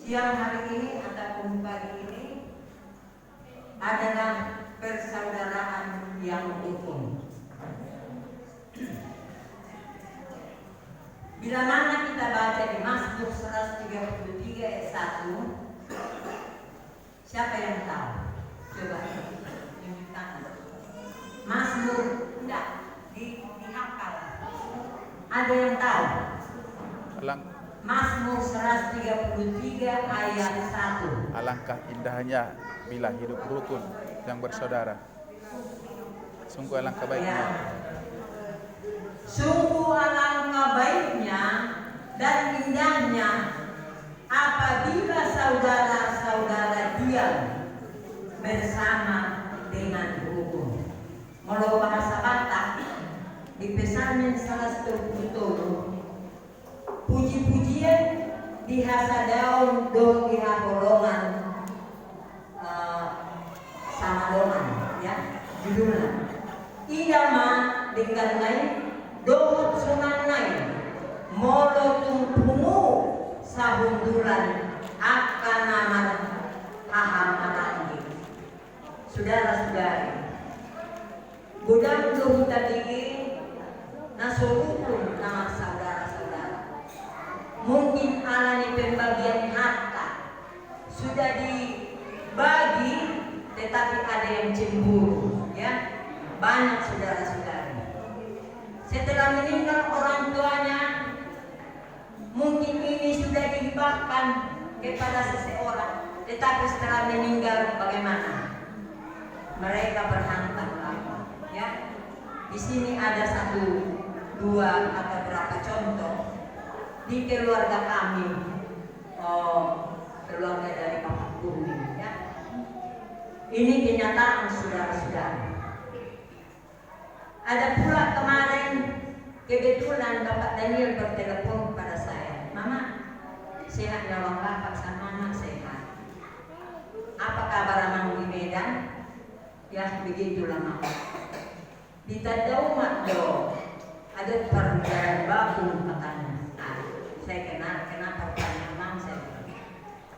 siang hari ini ataupun pagi ini adalah persaudaraan yang utuh. Bila mana kita baca di Mazmur 133 ayat 1, siapa yang tahu? Coba tunjukkan. Mazmur tidak dihafal. Ada yang tahu? Mazmur 133 ayat 1. Alangkah indahnya bila hidup rukun yang bersaudara. Sungguh alangkah baiknya. Sungguh alangkah baiknya dan indahnya apabila saudara-saudara diam bersama dengan rukun. Kalau bahasa Batak di Psalm 137, puji-pujian di hasadaun do di hakolongan sama doman, ya judulnya. Idama dengan lain dohut sumanai molo tumpungu sahunduran akan nama paham. Saudara-saudari, budang dohut tadi nasurukun nama saudara-saudara. Mungkin alani pembagian harta sudah dibagi, tetapi ada yang cemburu, ya. Banyak saudara-saudari. Setelah meninggal orang tuanya, mungkin ini sudah dihibahkan kepada seseorang, tetapi setelah meninggal bagaimana? Mereka berhantam lagi, ya. Di sini ada 1, 2 atau berapa contoh di keluarga kami, keluarga dari Bapak Bumi, ya. Ini kenyataan saudara-saudara. Ada pula kemarin kebetulan Bapak Daniel bertelepon kepada saya, Mama, sehat nyawang Bapak sama anak sehat. Apa kabar Amang di Medan? Ya begitulah Mama. Ditadau mak do, ada perjalanan baku katanya. Saya kenapa tanya Mang saya?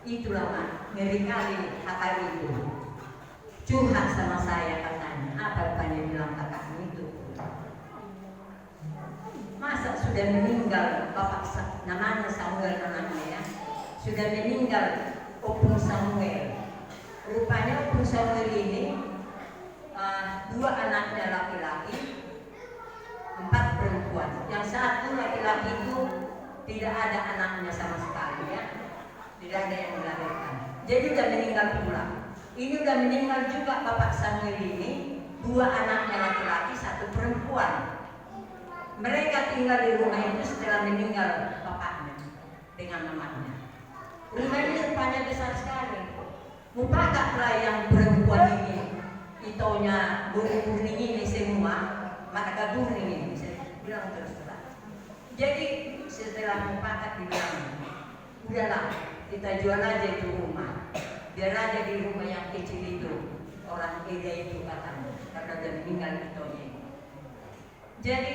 Itulah Mak, ngeri kali kakak itu curhat sama saya katanya. Apa rupanya bilang kakaknya itu? Masa sudah meninggal Bapak namanya Samuel anaknya, ya, sudah meninggal Opung Samuel. Rupanya Opung Samuel ini 2 anaknya laki-laki, 4 perempuan. Yang 1 laki-laki itu tidak ada anaknya sama sekali, ya, tidak ada yang dilahirkan. Jadi sudah meninggal pula. Ini sudah meninggal juga Bapak Samuel ini, 2 anaknya laki-laki, 1 perempuan. Mereka tinggal di rumah itu setelah meninggal bapaknya dengan mamanya. Rumah ini rupanya besar sekali. Mupakatlah yang perempuan ini, itonya burung-burung ini semua, maka burung ini, saya bilang terus terang. Jadi setelah mupakat dibilang, udahlah kita jual aja itu rumah, biar aja di rumah yang kecil itu orang Eda itu katanya, karena dia meninggal itonya. Jadi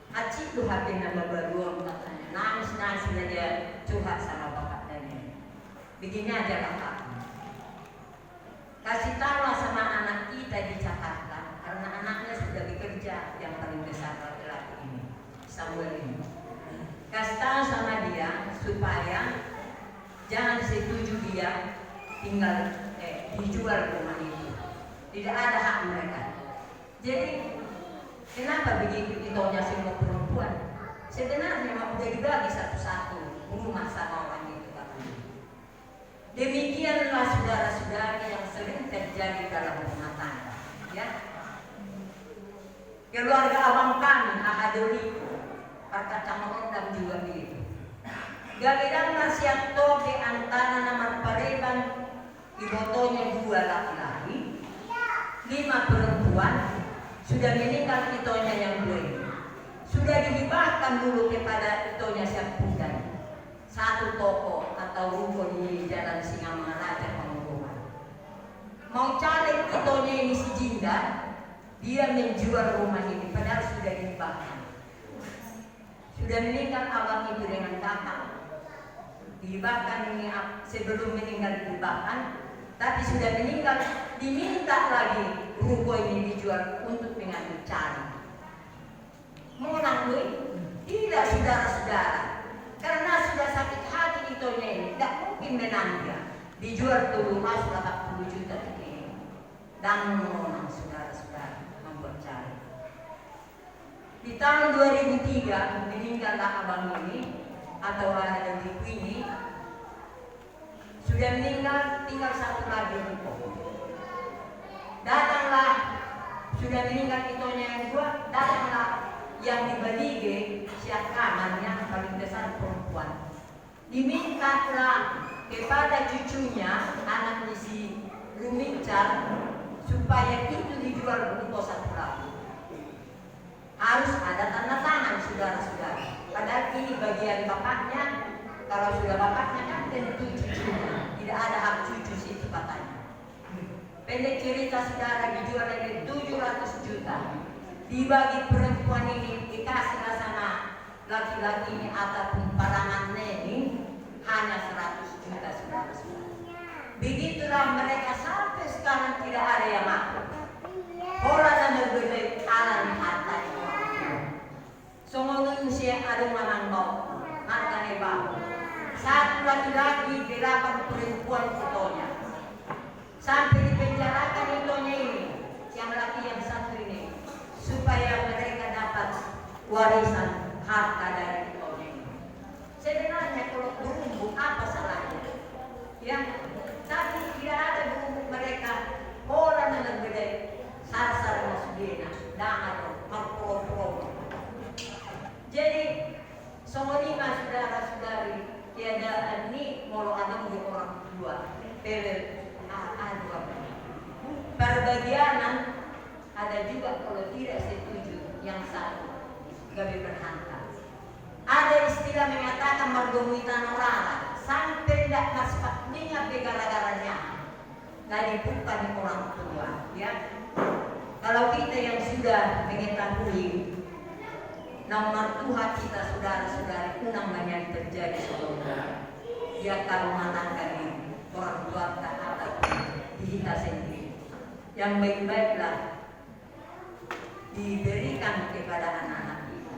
acik tuh hati nama baru katanya, nangis saja curhat sama Bapak Daniel. Begini aja Bapak, kasih tahu sama anak kita di Jakarta, karena anaknya sudah bekerja yang paling besar laki-laki ini, Samuel ini. Kasih tahu sama dia supaya jangan setuju dia tinggal dijual rumah itu. Tidak ada hak mereka. Jadi kenapa begitu ditanya semua perempuan? Sebenarnya memang sudah dibagi satu-satu rumah sama orang itu katanya. Demikianlah saudara-saudari yang sering terjadi dalam rumah tangga, ya. Keluarga abang kami Ahadoli perkacang rendam juga begitu. Galidan nasihat di antara nama pareban ibotonya 2 laki-laki, 5 perempuan. Sudah meninggal itonya yang 2. Sudah dihibahkan dulu kepada itonya Syampudan, 1 toko atau ruko di Jalan Singamangaraja Pangurungan. Mau cari itonya ini si Jinda, dia menjual rumah ini padahal sudah dihibahkan. Sudah meninggal abang itu dengan kakak. dihibahkan ini sebelum meninggal dihibahkan, tapi sudah meninggal diminta lagi ruko ini dijual untuk mengambil cari. Menang duit? Tidak, saudara-saudara, karena sudah sakit hati itonya ini, tidak mungkin menang dia. Dijual dulu masuk 80 juta ini, dan menang saudara-saudara membuat cari. Di tahun 2003 meninggallah abang ini atau ada ibu ini, sudah meninggal, tinggal satu lagi ruko. Datanglah, sudah meninggal itonya yang dua, datanglah yang di Balige, siap kanan yang paling besar perempuan. Dimintalah kepada cucunya, anaknya si Lumicar, supaya itu dijual ruko satu lagi. Harus ada tanda tangan saudara-saudara. Padahal ini bagian bapaknya. Kalau sudah bapaknya kan tentu cucunya. Tidak ada hak cucu situ katanya. Pendek cerita saudara, dijual dari 700 juta. Dibagi perempuan ini, dikasih sama laki-laki ini ataupun parangan ini hanya 100 juta saudara-saudara. Begitulah mereka sampai sekarang tidak ada yang mampu. Orang yang berbeda alam harta itu. Sungguh siya ada manang mau, harta nebang. Satu laki-laki delapan perempuan itonya. Sampai dipenjarakan itonya ini, yang laki yang satu ini, supaya mereka dapat warisan harta dari itonya ini. Sebenarnya kalau berumbu apa salahnya? Ya, tapi tidak ada berumbu mereka. Orang yang berbeda, sar-sar masudina, dangar, marpro-pro. Jadi, semua saudara-saudari, tiada ini mau ada di orang tua, ada perbagianan ada juga kalau tidak setuju yang satu, gawe berhantar. Ada istilah mengatakan margomui tanah sampai tidak maspaknya gara-garanya. Dari bukan orang tua, ya. Kalau kita yang sudah mengetahui nomor Tuhan kita saudara-saudari unang banyak terjadi saudara. Ya kalau matangkan ini orang tua tak ada di kita sendiri. Yang baik-baiklah diberikan kepada anak-anak kita.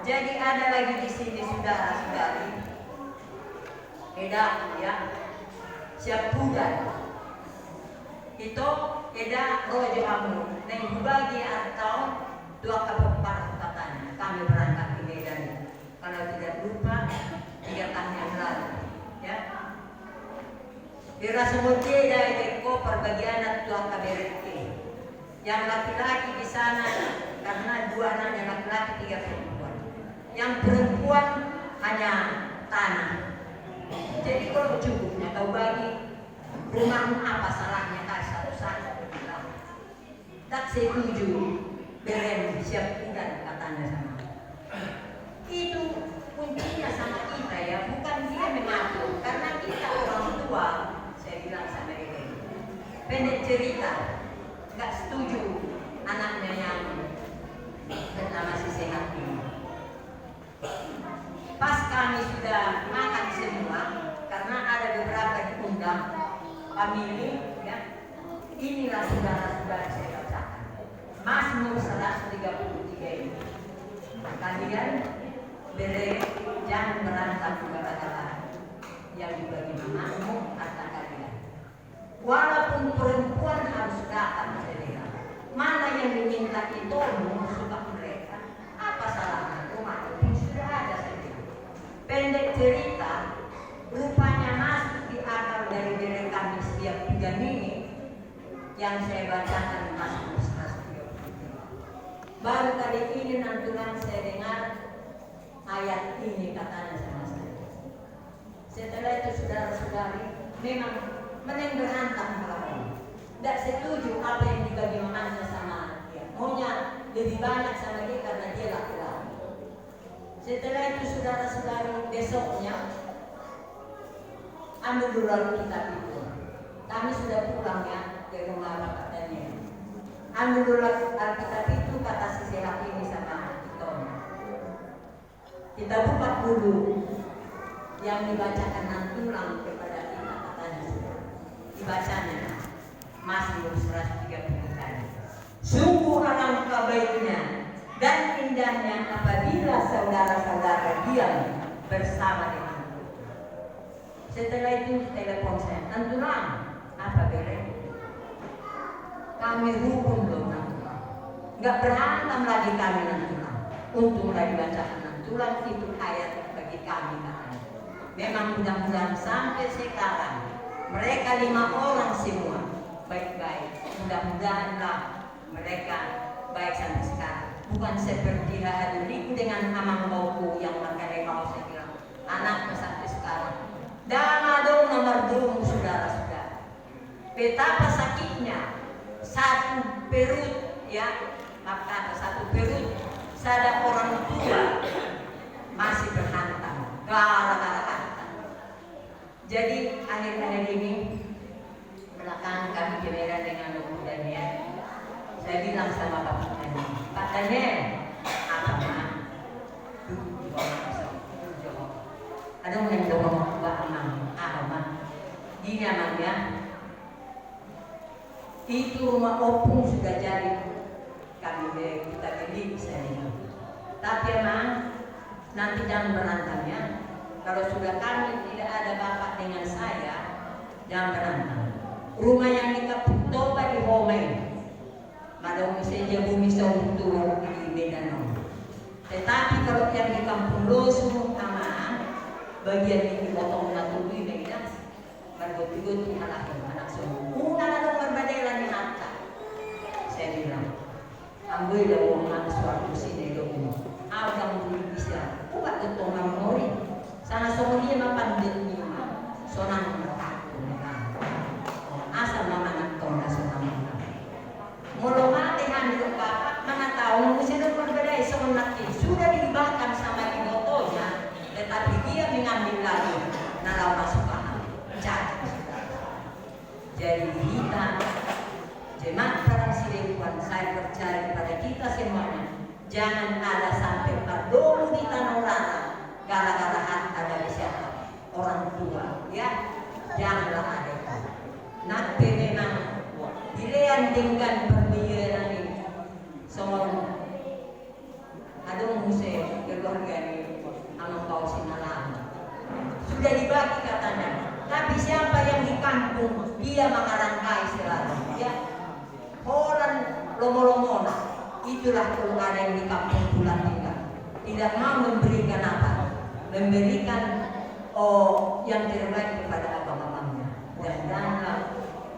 Jadi ada lagi di sini saudara-saudari. Eda ya siap budak. Itu eda rojo amu dan bagi atau dua kabupaten katanya. Kami berangkat ke Medan. Kalau tidak lupa 3 tahun yang lalu, ya. Dira semutnya dari Eko perbagian tua KBRT. Yang laki-laki di sana karena 2 anaknya laki-laki 3 perempuan. Yang perempuan hanya tanah. Jadi kalau cukupnya kau bagi rumahmu apa salahnya kasih satu-satu bilang. Tak setuju. Beren siap udan katanya sama. Itu kuncinya sama kita ya, bukan dia mengatur. Karena kita orang tua, saya bilang sama dia. Pendek cerita, nggak setuju anaknya yang masih sehat ini. Pas kami sudah makan semua, karena ada beberapa diundang famili, ya. Inilah saudara-saudara saya bacakan. Mazmur 133 ini. Kalian jangan berantem kata-kata yang dibagi mamamu kata kalian. Walaupun perempuan harus datang saudara. Mana yang diminta itu suka mereka? Apa salahnya? Rumah itu sudah ada saja. Pendek cerita, rupanya masuk di akal dari diri kami setiap 3 menit yang saya bacakan Mazmur 133. Baru kali ini nantunan saya dengar ayat ini katanya sama saya. Setelah itu saudara-saudari memang meneng berhantam kalau tidak setuju apa yang dibagi mamanya sama dia. Maunya lebih banyak sama dia karena dia laki-laki. Setelah itu saudara-saudari besoknya ambil dulu Alkitab itu. Kami sudah pulang ya ke rumah bapak Daniel. Ambil dulu Alkitab itu kata si sehat ini sama kita. Kita buka dulu yang dibacakan nantulang kepada kita katanya dibacanya masih 130 kali. Sungguh alangkah baiknya dan indahnya apabila saudara-saudara diam bersama denganku. Setelah itu telepon saya, nantulang, apa beres? Kami rukun loh nantulang. Nggak berantem lagi kami nantulang. Untunglah dibacakan nantulang itu ayat bagi kami katanya. Memang mudah-mudahan sampai sekarang mereka 5 orang semua baik-baik. Mudah-mudahanlah mereka baik sampai sekarang. Bukan seperti Haduliku dengan Amang Bauku yang makan mau saya bilang anaknya sampai sekarang. Dan ada nomor 2 saudara-saudara. Betapa sakitnya satu perut ya, maka satu perut sada orang tua masih berhantam gara-gara harta. Jadi akhir-akhir ini belakangan kami gembira dengan Ibu Daniel. Saya bilang sama Pak Daniel, apa mah? Ada yang dorong Pak Amang, apa mah? Gini Amang ya, itu rumah opung sudah jadi kita beli saya. Tapi Amang, nanti jangan berantamnya. Kalau sudah kami tidak ada bapak dengan saya, jangan berantem. Rumah yang dikapuk toba di Homai, madong saja bumi seuntur di Medan. Tetapi kalau yang di Kampung Losu sama bagian ini potong satu di Medan, berikut di anak semua. Anak berbeda di harta. Saya bilang, ambil dong suatu sini dong. Awak yang bisa, buat untuk memori. Sana semua mapan demi sonang mereka. Asal mama nak tong sonang. Mulu mati hamil bapak mana tahu mesti berbeda sebenarnya sudah dibakar sama ibotonya, tetapi dia mengambil lagi nalar masukan. Jadi kita jemaat para silekuan, saya percaya kepada kita semuanya, jangan ada sampai pardolu di tanah rara gara-gara harta dari siapa orang tua, ya janganlah ada itu. Nanti memang dilean dengan perbiayaan ini, semua ada musik keluarga ini, Amang Bau Sinalang sudah dibagi katanya. Tapi siapa yang di kampung dia mengarangkai selalu, ya. Orang lomo-lomona, itulah kalau ada yang di kampung pulang tidak mau memberikan apa, memberikan yang terbaik kepada abang-abangnya. Dan janganlah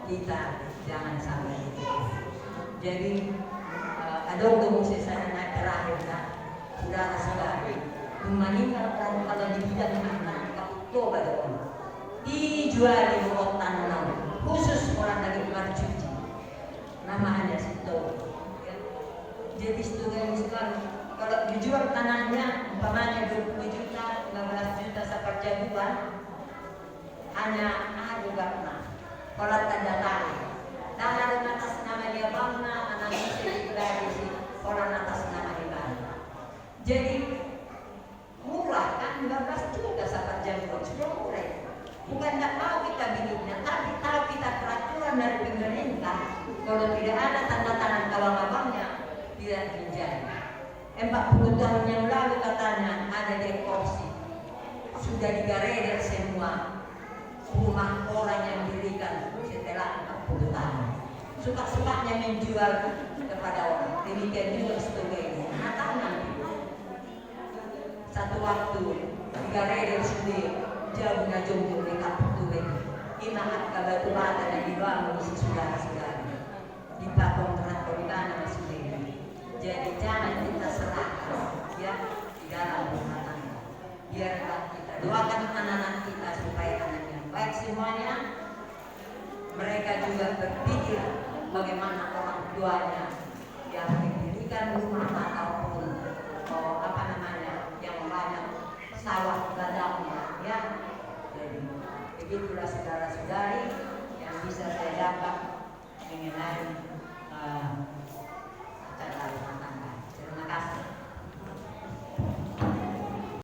kita jangan sampai itu. Jadi ada untuk saya naik terakhir saudara-saudara meninggal kalau di bidang makanan coba dong dijual di rotan khusus orang lagi bercuci namanya situ ya. Jadi student sekarang kalau dijual tanahnya umpamanya 20 juta 15 juta seperjaduan hanya ada karena kalau tanda tangan dan ada atas nama dia bangna anak istri dari si orang atas nama dia. Jadi murah kan 15 juta seperjaduan sudah murah. Bukan tak tahu kita biliknya, tapi tahu kita peraturan dari pemerintah. Kalau tidak ada tanda tangan abang-abangnya, tidak terjadi. 40 tahun yang lalu katanya ada dekorasi, sudah digareder semua rumah orang yang dirikan setelah 40 tahun. Suka-sukanya menjual kepada orang. Demikian juga sebagainya. Nah, tahu nanti satu waktu digareder sendiri. Jauhnya jomblo di kampung tuwe imahat ka batu bata na dibangun si saudara-saudara di kontrak di mana masih begini. Jadi jangan kita serahkan ya di dalam rumah tangga. Biarlah kita doakan anak-anak kita supaya anaknya baik semuanya. Mereka juga berpikir bagaimana orang tuanya yang diberikan rumah ataupun yang banyak sawah ladangnya ya. Begitulah saudara-saudari yang bisa saya dapat mengenai